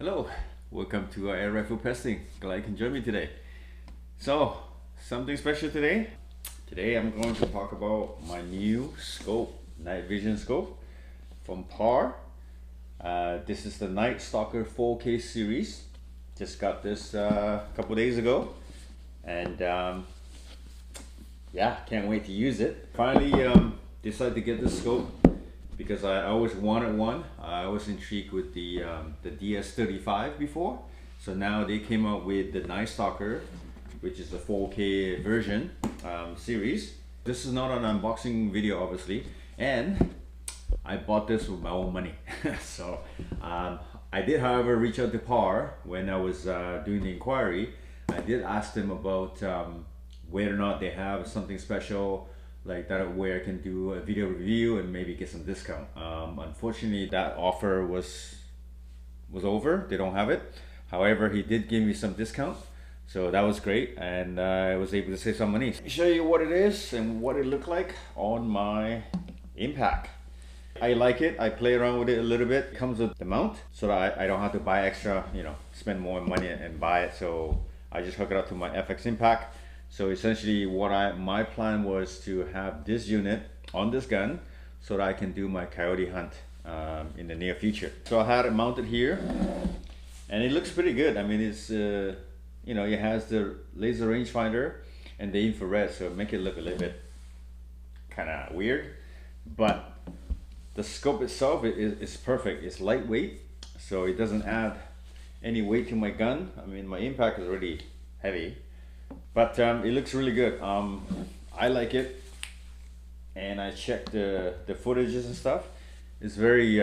Hello, welcome to our air rifle testing. Glad you can join me today. So, something special today. Today I'm going to talk about my new scope, night vision scope from PARD. This is the Night Stalker 4K series. Just got this a couple days ago, and yeah, can't wait to use it. Finally decided to get this scope because I always wanted one. I was intrigued with the DS35 before, so now they came out with the Night Stalker, which is the 4K version series. This is not an unboxing video, obviously, and I bought this with my own money. So I did, however, reach out to PARD when I was doing the inquiry. I did ask them about whether or not they have something special like that where I can do a video review and maybe get some discount. Unfortunately, that offer was over. They don't have it. However, he did give me some discount, so that was great, and I was able to save some money. Let me show you what it is and what it looked like on my impact. I like it. I play around with it a little bit. It comes with the mount, so that I don't have to buy extra, spend more money and buy it. So I just hook it up to my FX impact. So essentially my plan was to have this unit on this gun so that I can do my coyote hunt in the near future. So I had it mounted here, and it looks pretty good. I mean, it's it has the laser rangefinder and the infrared, so make it look a little bit kind of weird, but the scope itself is perfect. It's lightweight, so it doesn't add any weight to my gun. I mean, my impact is already heavy, but it looks really good. I like it, and I checked the footages and stuff. It's very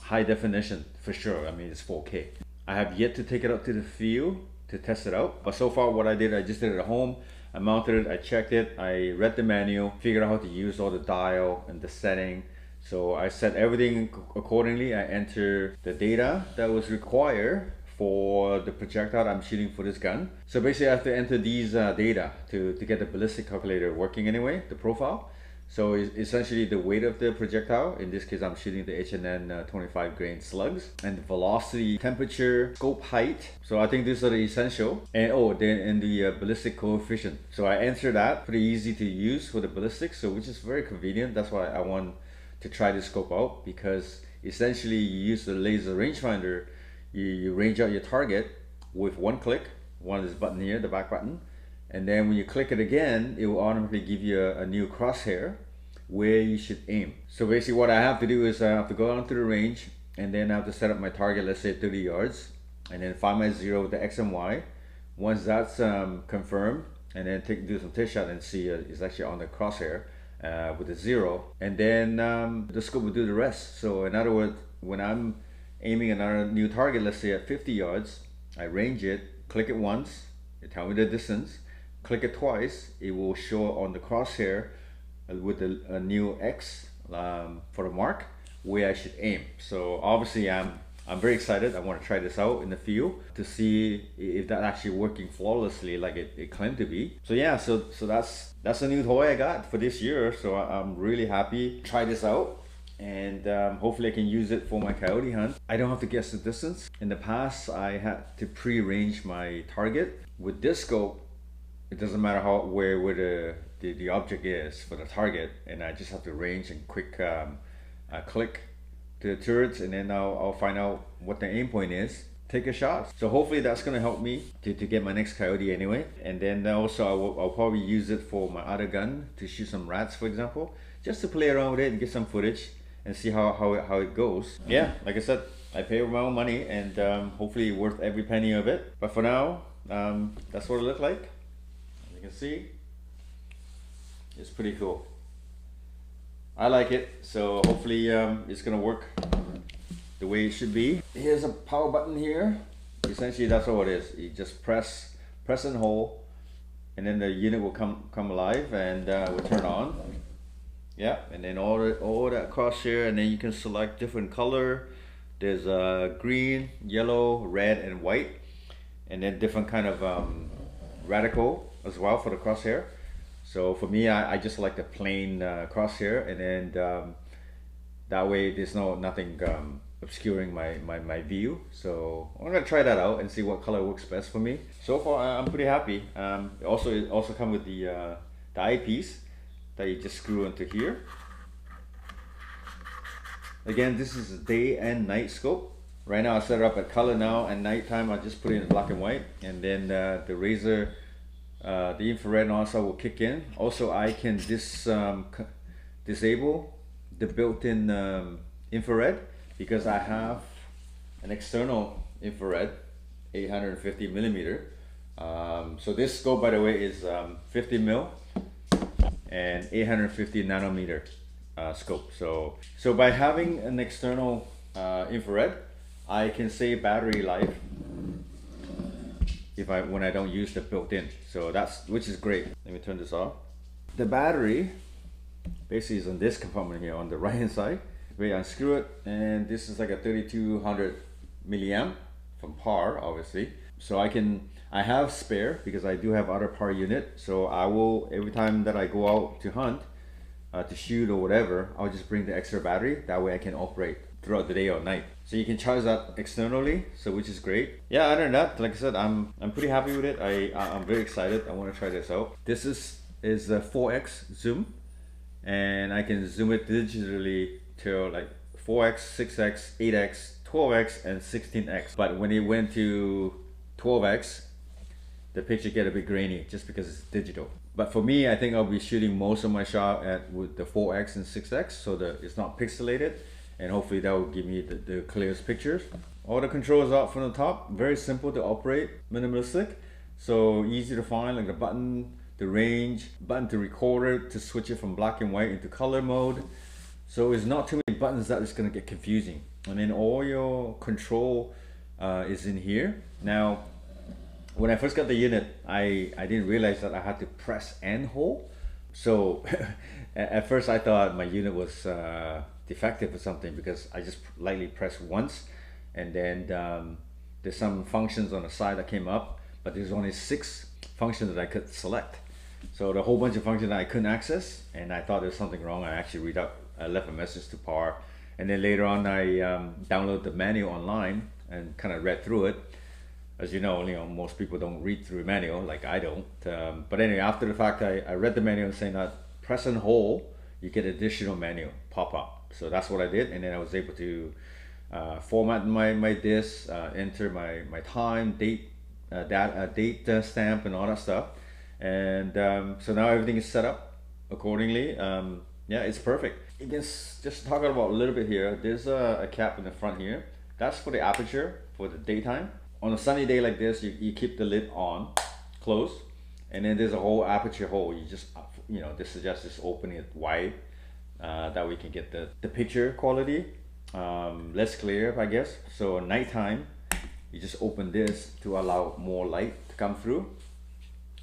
high definition for sure. I mean, it's 4K. I have yet to take it out to the field to test it out, but so far what I did, I just did it at home. I mounted it, I checked it, I read the manual, figured out how to use all the dial and the setting. So I set everything accordingly. I entered the data that was required for the projectile I'm shooting for this gun. So basically I have to enter these data to get the ballistic calculator working anyway, the profile. So essentially the weight of the projectile, in this case I'm shooting the H&N 25 grain slugs, and the velocity, temperature, scope height. So I think these are the essential, and the ballistic coefficient. So I enter that, pretty easy to use for the ballistic, so which is very convenient. That's why I want to try this scope out, because essentially you use the laser rangefinder, you range out your target with one click, one is button here, the back button, and then when you click it again, it will automatically give you a new crosshair where you should aim. So basically what I have to do is I have to go out to the range, and then I have to set up my target, let's say 30 yards, and then find my zero with the X and Y. Once that's confirmed, and then do some test shot and see it's actually on the crosshair with a zero, and then the scope will do the rest. So in other words, when I'm aiming another new target, let's say at 50 yards, I range it, click it once, it tells me the distance, click it twice, it will show on the crosshair with a new X for the mark where I should aim. So obviously I'm very excited. I want to try this out in the field to see if that's actually working flawlessly like it claimed to be. So yeah, so that's a new toy I got for this year. So I'm really happy to try this out, and hopefully I can use it for my coyote hunt. I don't have to guess the distance. In the past I had to pre-range my target. With this scope, it doesn't matter where the object is for the target, and I just have to range and quick click to the turrets, and then I'll find out what the aim point is, take a shot. So hopefully that's going to help me to get my next coyote anyway. And then also I'll probably use it for my other gun to shoot some rats, for example, just to play around with it and get some footage and see how it goes. Yeah, like I said, I pay with my own money, and hopefully worth every penny of it. But for now, that's what it looked like. As you can see, it's pretty cool. I like it, so hopefully it's gonna work the way it should be. Here's a power button here. Essentially that's all it is. You just press and hold, and then the unit will come alive and will turn on. Yeah, and then all that crosshair, and then you can select different color. There's green, yellow, red, and white, and then different kind of radical as well for the crosshair. So for me, I just like the plain crosshair, and then that way there's nothing obscuring my view. So I'm gonna try that out and see what color works best for me. So far I'm pretty happy. It also come with the eyepiece that you just screw into here. Again, this is a day and night scope. Right now I set it up at color now, and nighttime I just put it in black and white, and then the razor, the infrared also will kick in. Also I can disable the built-in infrared because I have an external infrared 850 millimeter. So this scope, by the way, is 50 mil and 850 nanometer scope. So by having an external infrared, I can save battery life when I don't use the built-in. So which is great. Let me turn this off. The battery basically is on this compartment here on the right hand side. We unscrew it, and this is like a 3200 milliamp from PARD, obviously. So I have spare because I do have other PARD unit. So I will, every time that I go out to hunt, to shoot or whatever, I'll just bring the extra battery. That way I can operate throughout the day or night. So you can charge that externally, so which is great. Yeah, other than that, like I said, I'm pretty happy with it. I'm very excited. I want to try this out. This is a 4x zoom, and I can zoom it digitally to like 4x, 6x, 8x, 12x, and 16x. But when it went to 12x, the picture get a bit grainy just because it's digital. But for me, I think I'll be shooting most of my shot with the 4x and 6x, so that it's not pixelated, and hopefully that will give me the clearest pictures. All the controls out from the top, very simple to operate, minimalistic, so easy to find, like the button, the range, button to record it, to switch it from black and white into color mode. So it's not too many buttons that is gonna get confusing. And then all your control is in here. Now, when I first got the unit, I didn't realize that I had to press and hold. So at first I thought my unit was defective or something, because I just lightly pressed once, and then there's some functions on the side that came up, but there's only 6 functions that I could select. So the whole bunch of functions that I couldn't access, and I thought there's something wrong. I left a message to PARD, and then later on I downloaded the manual online and kind of read through it. As you know, most people don't read through manual, like I don't. But anyway, after the fact, I read the manual saying that press and hold, you get additional manual pop up. So that's what I did, and then I was able to format my disc, enter my time, date, date stamp, and all that stuff. And so now everything is set up accordingly. Yeah, it's perfect. You can just talk about a little bit here. There's a cap in the front here. That's for the aperture for the daytime. On a sunny day like this, you keep the lid on, closed, and then there's a whole aperture hole. You just, this suggests just opening it wide, that we can get the picture quality less clear, I guess. So at nighttime, you just open this to allow more light to come through,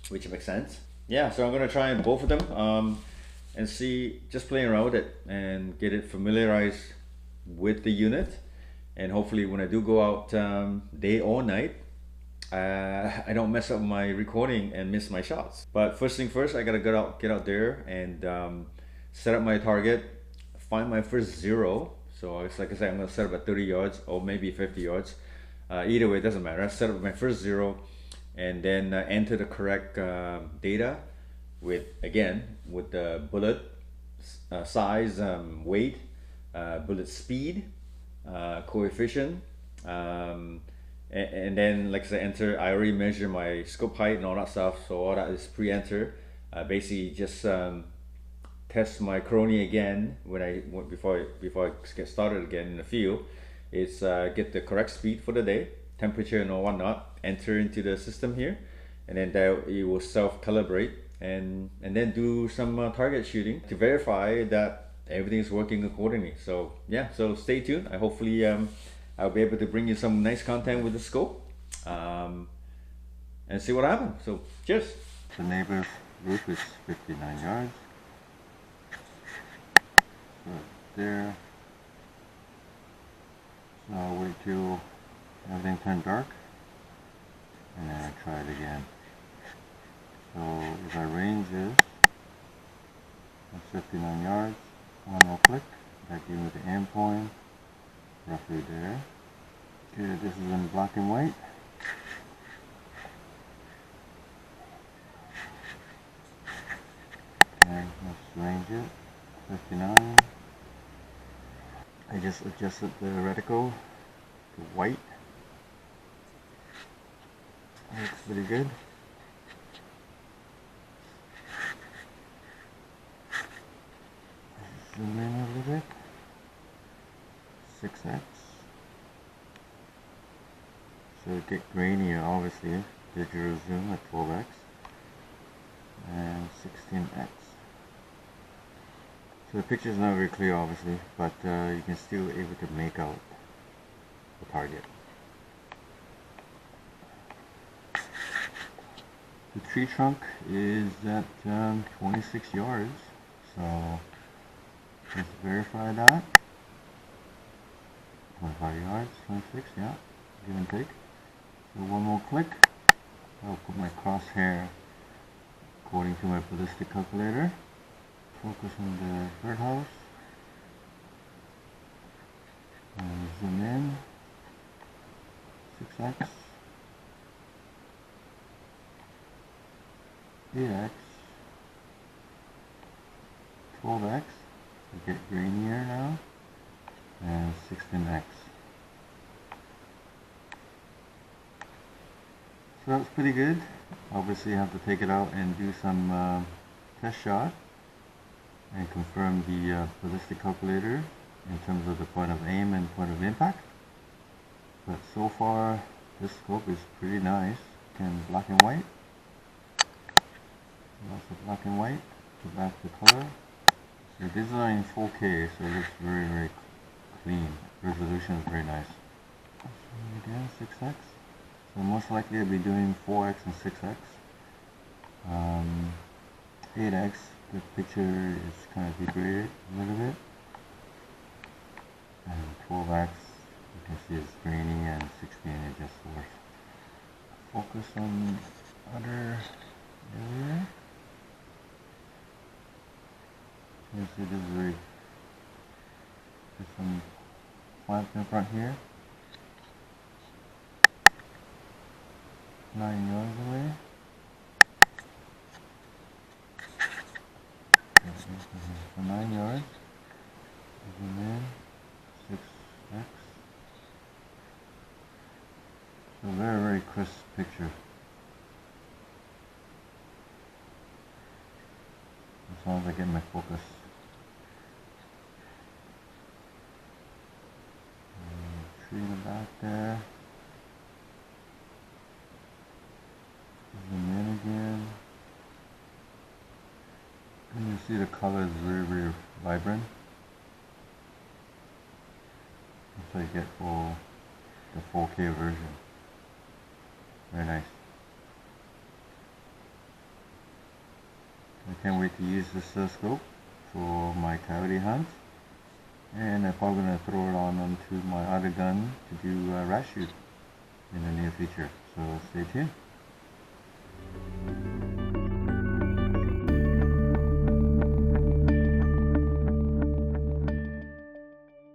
which makes sense. Yeah, so I'm gonna try both of them and see, just playing around with it and get it familiarized with the unit. And hopefully when I do go out day or night, I don't mess up my recording and miss my shots. But first thing first, I gotta get out there and set up my target, find my first zero. So it's like I said, I'm gonna set up at 30 yards or maybe 50 yards. Either way, it doesn't matter. I set up my first zero, and then enter the correct data with the bullet size, weight, bullet speed, coefficient, and then like I said, enter. I already measured my scope height and all that stuff, so all that is pre-enter. Basically just test my crony again before I get started again in the field. It's get the correct speed for the day, temperature and all whatnot, enter into the system here, and then it will self-calibrate, and then do some target shooting to verify that everything is working accordingly. So yeah, so stay tuned. Hopefully I'll be able to bring you some nice content with the scope, and see what happens. So cheers. The neighbor's roof is 59 yards. So there. So I'll wait till everything turns dark, and then I try it again. So if I range this, that's 59 yards. One more click, that gives me the aim point, roughly there. Okay, this is in black and white. Okay, let's range it. 59. I just adjusted the reticle to white. Looks pretty good. Zoom in a little bit. 6x. So it get grainier, obviously. Digital zoom at 12x and 16x. So the picture is not very clear, obviously, but you can still able to make out the target. The tree trunk is at 26 yards, so let's verify that. 25 yards, 26, yeah, give and take. So one more click. I'll put my crosshair according to my ballistic calculator. Focus on the birdhouse. And zoom in. 6x. 8x. 12x. So get grainier now. And 16x. So that's pretty good. Obviously you have to take it out and do some test shot and confirm the ballistic calculator in terms of the point of aim and point of impact. But so far this scope is pretty nice. Again, black and white. Lots of black and white. Go back to color. So this is in 4K, so it looks very, very clean. Resolution is very nice. Again, 6x. So most likely I'll be doing 4x and 6x. 8x, the picture is kind of degraded a little bit. And 12x, you can see it's grainy, and 16 is just worse. Focus on other area. You can see this is very, there's some plants in front here. 9 yards away. For 9 yards. Zoom in. 6x. So very, very crisp picture. As long as I get my focus. Tree in the back there. Zoom in again. And you see the color is very, very vibrant. So you get the 4K version. Very nice. I can't wait to use this scope for my coyote hunt. And I'm probably going to throw it onto my other gun to do a rat shoot in the near future. So stay tuned.